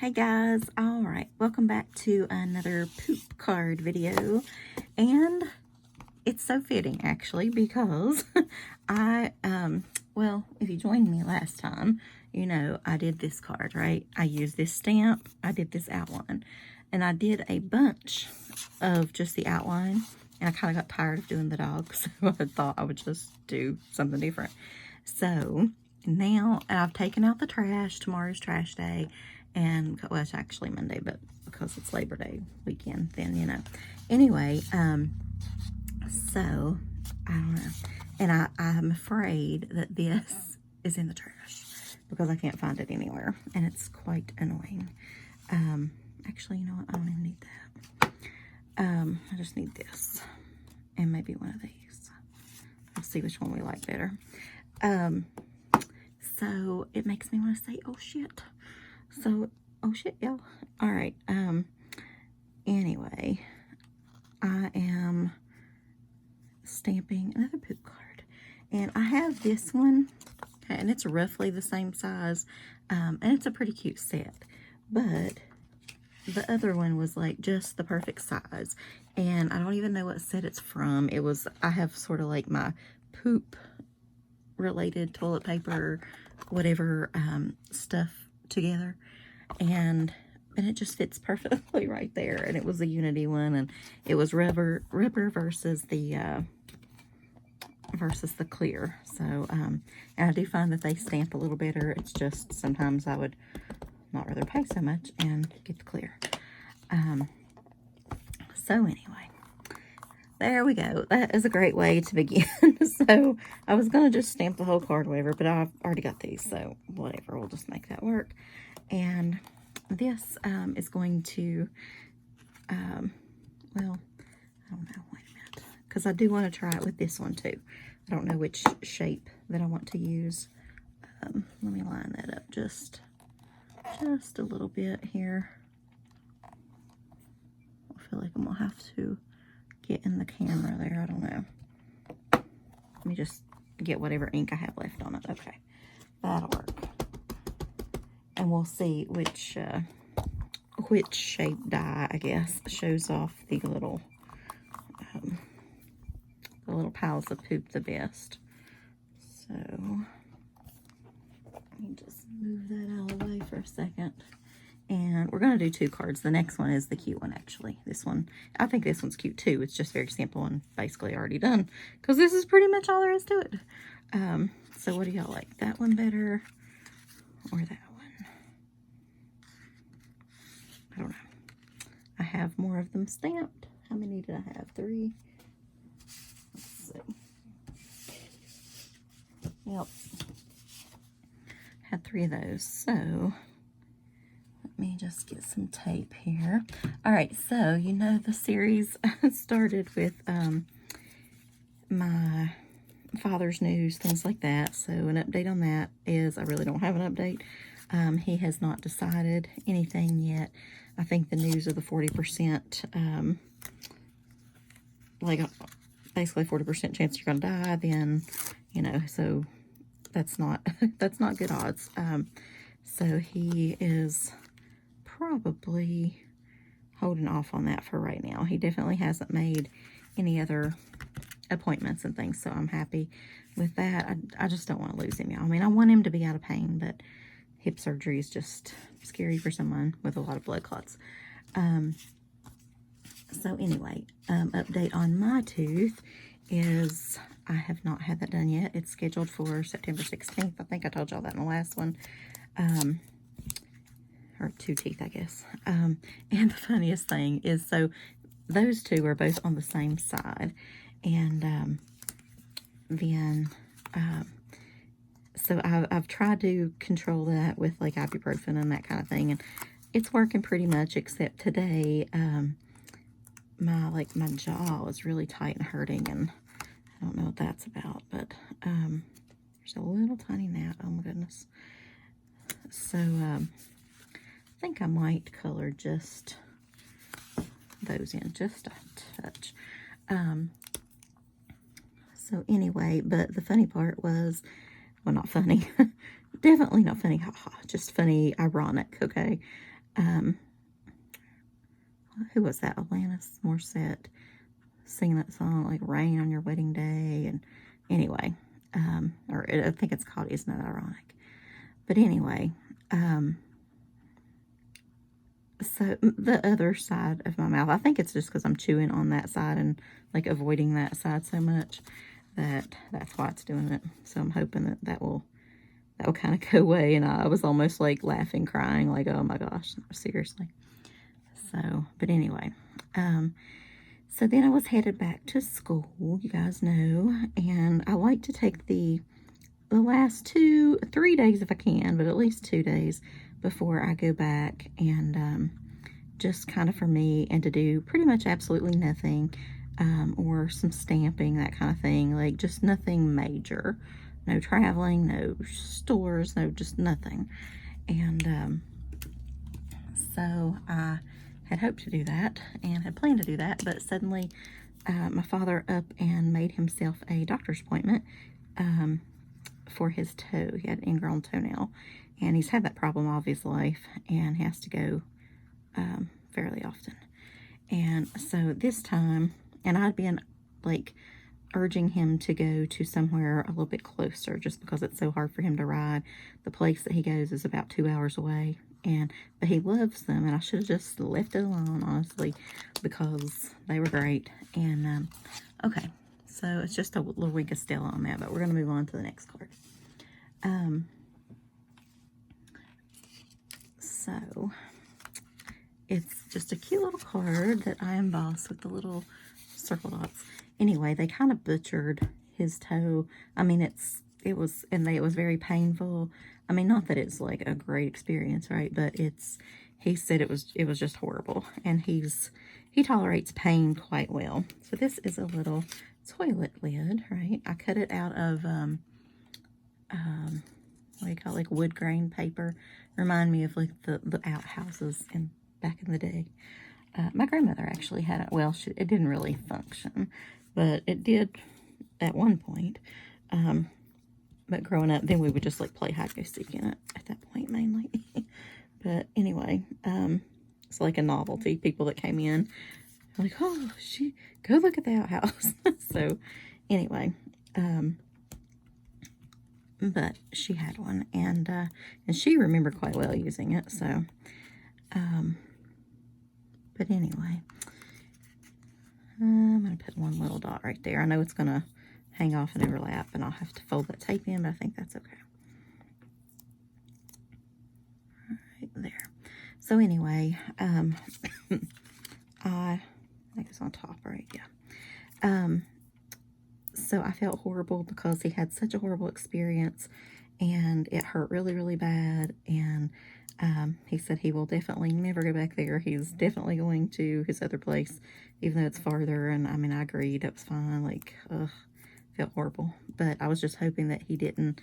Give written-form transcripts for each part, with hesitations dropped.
Hey guys, alright, welcome back to another poop card video, and it's so fitting actually because well, if you joined me last time, you know I did this card, right? I used this stamp, I did this outline, and I did a bunch of just the outline, and I kind of got tired of doing the dog, so I thought I would just do something different. So now I've taken out the trash. Tomorrow's trash day, and well, it's actually Monday, but because it's Labor Day weekend, then you know. Anyway, so I don't know, and I'm afraid that this is in the trash because I can't find it anywhere, and it's quite annoying. Actually, you know what? I don't even need that. I just need this and maybe one of these. I'll see which one we like better. So it makes me want to say, oh shit. So, oh shit, y'all. All right. Anyway, I am stamping another poop card, and I have this one, okay, and it's roughly the same size, and it's a pretty cute set, but the other one was like just the perfect size, and I don't even know what set it's from. I have sort of like my poop related toilet paper, whatever, stuff together, and it just fits perfectly right there. And it was a Unity one, and it was rubber versus the clear. So and I do find that they stamp a little better. It's just sometimes I would not rather pay so much and get the clear. So anyway, there we go. That is a great way to begin. So I was going to just stamp the whole card, whatever, but I've already got these, so whatever. We'll just make that work. And this is going to, well, I don't know. Wait a minute. Because I do want to try it with this one, too. I don't know which shape that I want to use. Let me line that up just a little bit here. I feel like I'm going to have to get in the camera there. I don't know. Let me just get whatever ink I have left on it. Okay, that'll work. And we'll see which shape die, I guess, shows off the little piles of poop the best. So let me just move that out of the way for a second. And we're going to do two cards. The next one is the cute one, actually. This one, I think this one's cute, too. It's just very simple and basically already done. Because this is pretty much all there is to it. So what do y'all like? That one better or that one? I don't know. I have more of them stamped. How many did I have? 3? Let's see. Yep. Had 3 of those. So let me just get some tape here. All right, so you know the series started with my father's news, things like that. So an update on that is I really don't have an update. He has not decided anything yet. I think the news of the 40%, like basically 40% chance you're gonna die, then, you know, so that's not good odds. So he is probably holding off on that for right now. He definitely hasn't made any other appointments and things, so I'm happy with that. I just don't want to lose him, y'all. I mean, I want him to be out of pain, but hip surgery is just scary for someone with a lot of blood clots. So anyway, update on my tooth is I have not had that done yet. It's scheduled for September 16th. I think I told y'all that in the last one. Or 2 teeth, I guess. And the funniest thing is, so those 2 are both on the same side. And then, so I've tried to control that with like ibuprofen and that kind of thing. And it's working pretty much, except today, my jaw is really tight and hurting. And I don't know what that's about, but there's a little tiny gnat. Oh my goodness. So, I think I might color just those in just a touch. So anyway, but the funny part was, well, not funny, definitely not funny, haha, just funny, ironic, okay? who was that? Alanis Morissette singing that song, like Rain on Your Wedding Day. And anyway, I think it's called Isn't It Ironic? But anyway, so the other side of my mouth, I think it's just because I'm chewing on that side and like avoiding that side so much that's why it's doing it. So I'm hoping that will kind of go away. And I was almost like laughing, crying, like, oh my gosh, seriously. So, but anyway, so then I was headed back to school, you guys know, and I like to take the last 3 days if I can, but at least 2 days before I go back, and just kind of for me, and to do pretty much absolutely nothing, or some stamping, that kind of thing, like just nothing major. No traveling, no stores, no, just nothing. And so I had hoped to do that and had planned to do that, but suddenly my father up and made himself a doctor's appointment for his toe. He had an ingrown toenail, and he's had that problem all of his life, and he has to go fairly often. And so this time, and I'd been like urging him to go to somewhere a little bit closer just because it's so hard for him to ride. The place that he goes is about 2 hours away, but he loves them, and I should have just left it alone, honestly, because they were great. And okay, so it's just a little wink of Stella on that, but we're going to move on to the next card. So it's just a cute little card that I embossed with the little circle dots. Anyway, they kind of butchered his toe. I mean, it was very painful. I mean, not that it's like a great experience, right? But he said it was just horrible, and he tolerates pain quite well. So this is a little toilet lid, right? I cut it out of what do you call it, like wood grain paper. Remind me of like the outhouses back in the day. My grandmother actually had it. Well, it didn't really function, but it did at one point. But growing up, then we would just like play hide go seek in it at that point mainly. But anyway, it's like a novelty. People that came in were like, oh, go look at the outhouse. So anyway, but she had one, and she remembered quite well using it. So, but anyway, I'm going to put one little dot right there. I know it's going to hang off and overlap, and I'll have to fold that tape in, but I think that's okay. Right there. So anyway, I think it's on top, right? Yeah. So I felt horrible because he had such a horrible experience, and it hurt really, really bad. And he said he will definitely never go back there. He's definitely going to his other place, even though it's farther. And I mean, I agreed. It was fine. Like, felt horrible. But I was just hoping that he didn't,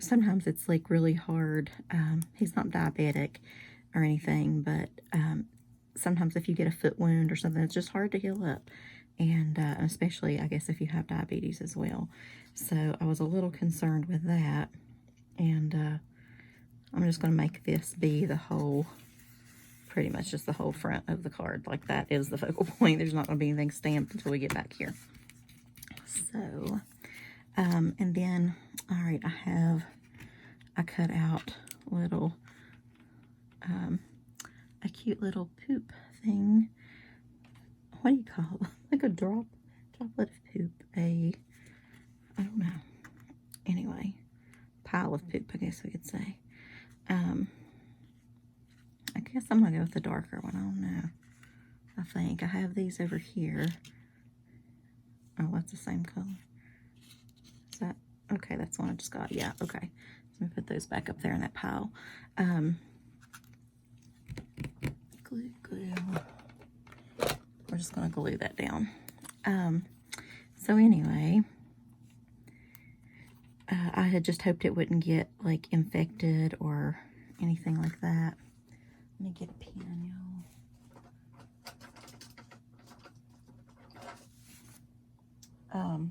sometimes it's like really hard. He's not diabetic or anything, but sometimes if you get a foot wound or something, it's just hard to heal up. And especially, I guess, if you have diabetes as well. So I was a little concerned with that. And I'm just going to make this be pretty much just the whole front of the card. Like, that is the focal point. There's not going to be anything stamped until we get back here. So, and then, all right, I cut out a cute little poop thing. What do you call it? Like a droplet of poop. I don't know. Anyway, pile of poop, I guess we could say. I guess I'm going to go with the darker one. I don't know. I think I have these over here. Oh, that's the same color. Is that? Okay, that's the one I just got. Yeah, okay. Let me put those back up there in that pile. Glue. We're just going to glue that down. So anyway, I had just hoped it wouldn't get like infected or anything like that. Let me get a pen, y'all.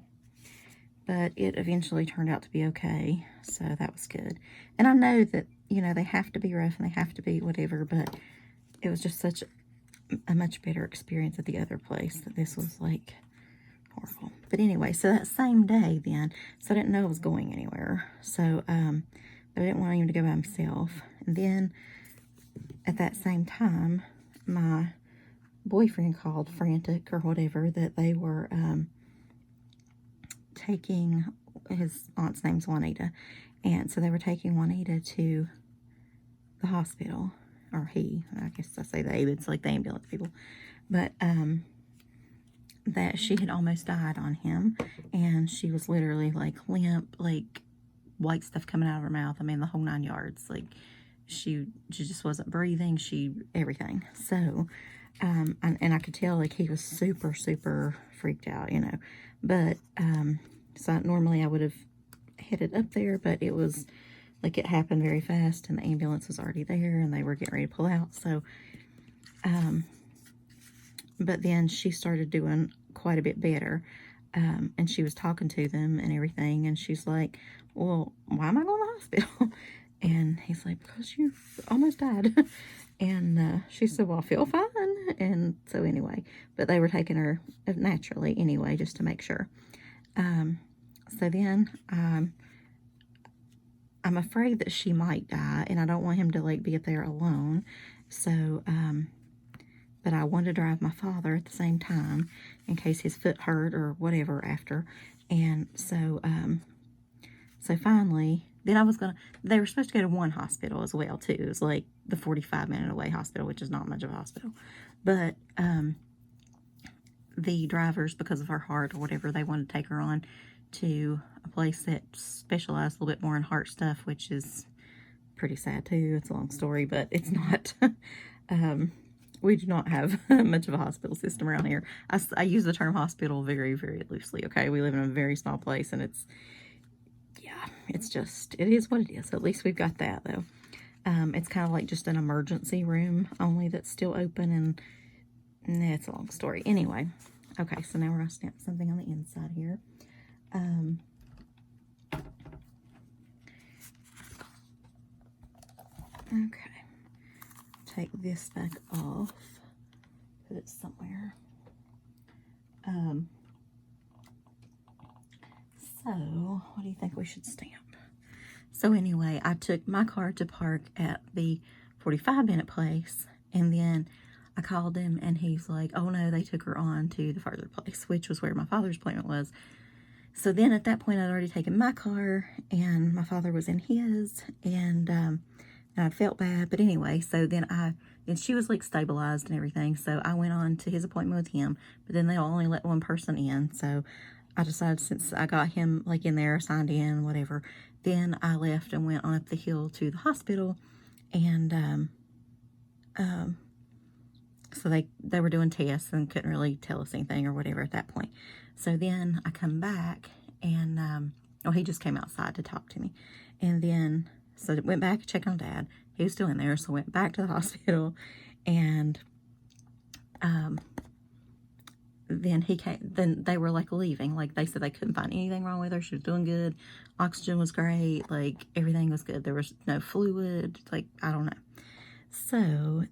But it eventually turned out to be okay, so that was good. And I know that, you know, they have to be rough and they have to be whatever, but it was just such a much better experience at the other place that this was like horrible. But anyway, so that same day then, so I didn't know I was going anywhere. So, but I didn't want him to go by himself. And then at that same time, my boyfriend called frantic or whatever that they were taking, his aunt's name's Juanita, and so they were taking Juanita to the hospital, or I guess I say they, it's like the ambulance people, but that she had almost died on him, and she was literally like limp, like white stuff coming out of her mouth. I mean, the whole 9 yards. Like she just wasn't breathing. Everything. So, and I could tell like he was super, super freaked out, you know. But so normally I would have headed up there, but it was like it happened very fast, and the ambulance was already there, and they were getting ready to pull out. So, but then she started doing quite a bit better, and she was talking to them and everything, and she's like, well, why am I going to the hospital? And he's like, because you almost died. And she said, well, I feel fine. And so anyway, but they were taking her naturally anyway, just to make sure. So then I'm afraid that she might die, and I don't want him to like be up there alone. So, but I wanted to drive my father at the same time in case his foot hurt or whatever after. And so, so finally, then they were supposed to go to one hospital as well, too. It was like the 45-minute away hospital, which is not much of a hospital. But the drivers, because of her heart or whatever, they wanted to take her on to a place that specialized a little bit more in heart stuff, which is pretty sad, too. It's a long story, but it's not. We do not have much of a hospital system around here. I use the term hospital very, very loosely, okay? We live in a very small place, and it's just, it is what it is. At least we've got that, though. It's kind of like just an emergency room, only that's still open, and it's a long story. Anyway, okay, so now we're going to stamp something on the inside here. Okay. Take this back off, put it somewhere. So, what do you think we should stamp? So anyway, I took my car to park at the 45-minute place, and then I called him, and he's like, oh no, they took her on to the further place, which was where my father's appointment was. So then at that point, I'd already taken my car, and my father was in his, and I felt bad. But anyway, so then and she was like stabilized and everything. So I went on to his appointment with him, but then they'll only let one person in. So I decided, since I got him like in there, signed in, whatever, then I left and went on up the hill to the hospital. And so they were doing tests and couldn't really tell us anything or whatever at that point. So then I come back, and he just came outside to talk to me. And then so went back to check on Dad. He was still in there, so went back to the hospital, and then he came. Then they were like leaving. Like they said they couldn't find anything wrong with her. She was doing good. Oxygen was great. Like everything was good. There was no fluid. Like I don't know. So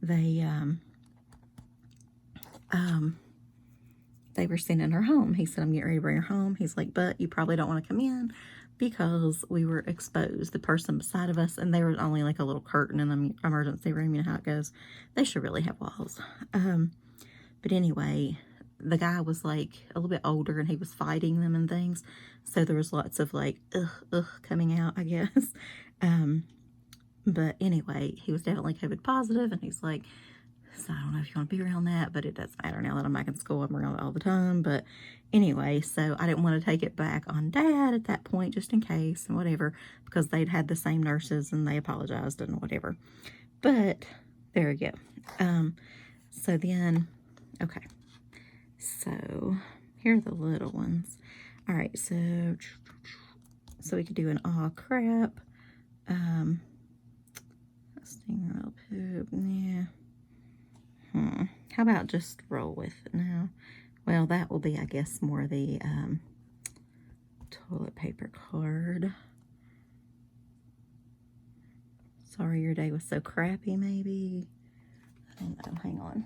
they were sending her home. He said, I'm getting ready to bring her home. He's like, but you probably don't want to come in because we were exposed. The person beside of us, and there was only like a little curtain in the emergency room. You know how it goes. They should really have walls. But anyway, the guy was like a little bit older, and he was fighting them and things. So there was lots of like, coming out, I guess. But anyway, he was definitely COVID positive, and he's like, so I don't know if you want to be around that, but it doesn't matter now that I'm back in school. I'm around it all the time. But anyway, so I didn't want to take it back on Dad at that point, just in case and whatever, because they'd had the same nurses and they apologized and whatever. But there we go. So then, okay. So here are the little ones. All right, so we could do an aw crap. Sting little poop. Yeah. How about just roll with it now? Well, that will be, I guess, more the toilet paper card. So Sorry your day was so crappy, maybe. I don't know. Hang on.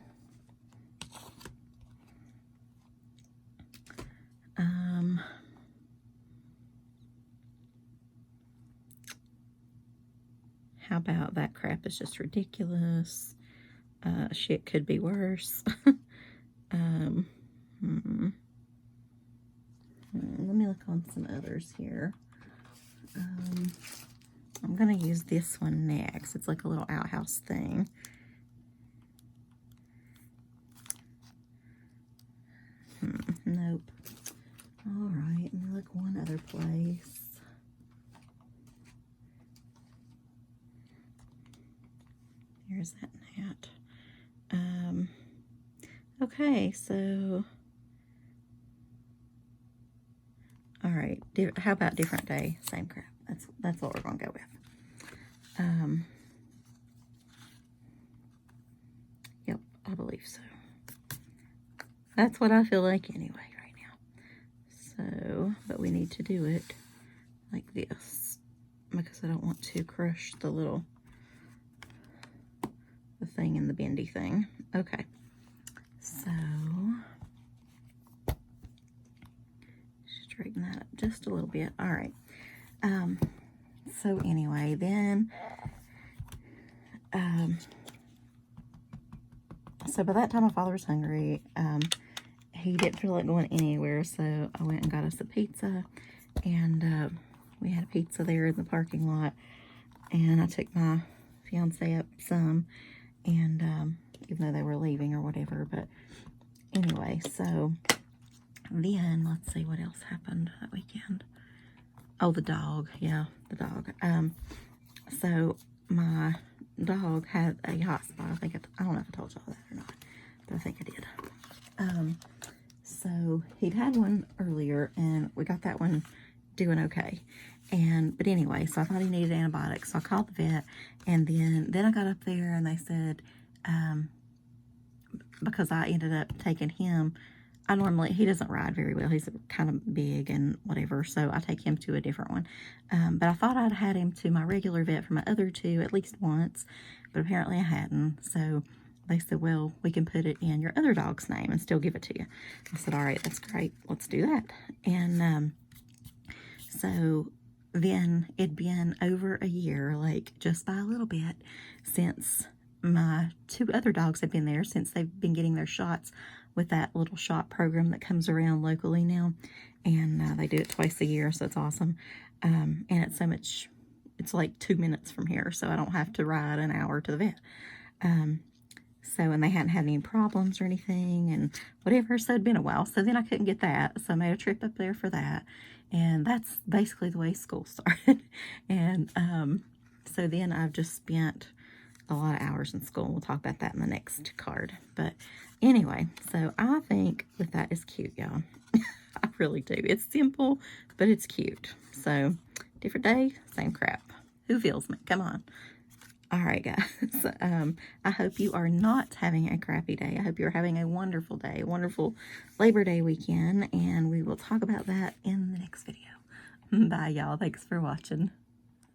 How about that crap is just ridiculous? Shit could be worse. Let me look on some others here. I'm gonna use this one next. It's like a little outhouse thing. Nope. All right, let me look one other place. Here's that gnat. Okay, so, all right. How about different day, same crap? That's what we're gonna go with. Yep, I believe so. That's what I feel like anyway right now. So, but we need to do it like this because I don't want to crush the thing in the bendy thing. Okay, so straighten that up just a little bit. All right. So anyway, then, so by that time my father was hungry. He didn't feel like going anywhere, so I went and got us a pizza, and we had a pizza there in the parking lot, and I took my fiance up some, and even though they were leaving or whatever, but anyway, so then let's see what else happened that weekend. Oh, the dog. Yeah, the dog. So my dog had a hot spot. I don't know if I told y'all that or not, but I think I did. So he'd had one earlier, and we got that one doing okay. But anyway, so I thought he needed antibiotics. So I called the vet, and then I got up there, and they said, because I ended up taking him, he doesn't ride very well. He's kind of big and whatever, so I take him to a different one. But I thought I'd had him to my regular vet for my other two at least once, but apparently I hadn't. So they said, well, we can put it in your other dog's name and still give it to you. I said, all right, that's great. Let's do that. And so then it'd been over a year, like just by a little bit, since my two other dogs had been there, since they've been getting their shots with that little shot program that comes around locally now. And they do it twice a year, so it's awesome. And it's like 2 minutes from here, so I don't have to ride an hour to the vet. And they hadn't had any problems or anything and whatever, so it'd been a while. So then I couldn't get that, so I made a trip up there for that. And that's basically the way school started. And so then I've just spent a lot of hours in school. We'll talk about that in the next card. But anyway, so I think that is cute, y'all. I really do. It's simple, but it's cute. So different day, same crap. Who feels me? Come on. All right, guys. I hope you are not having a crappy day. I hope you're having a wonderful day, a wonderful Labor Day weekend, and we will talk about that in the next video. Bye, y'all. Thanks for watching.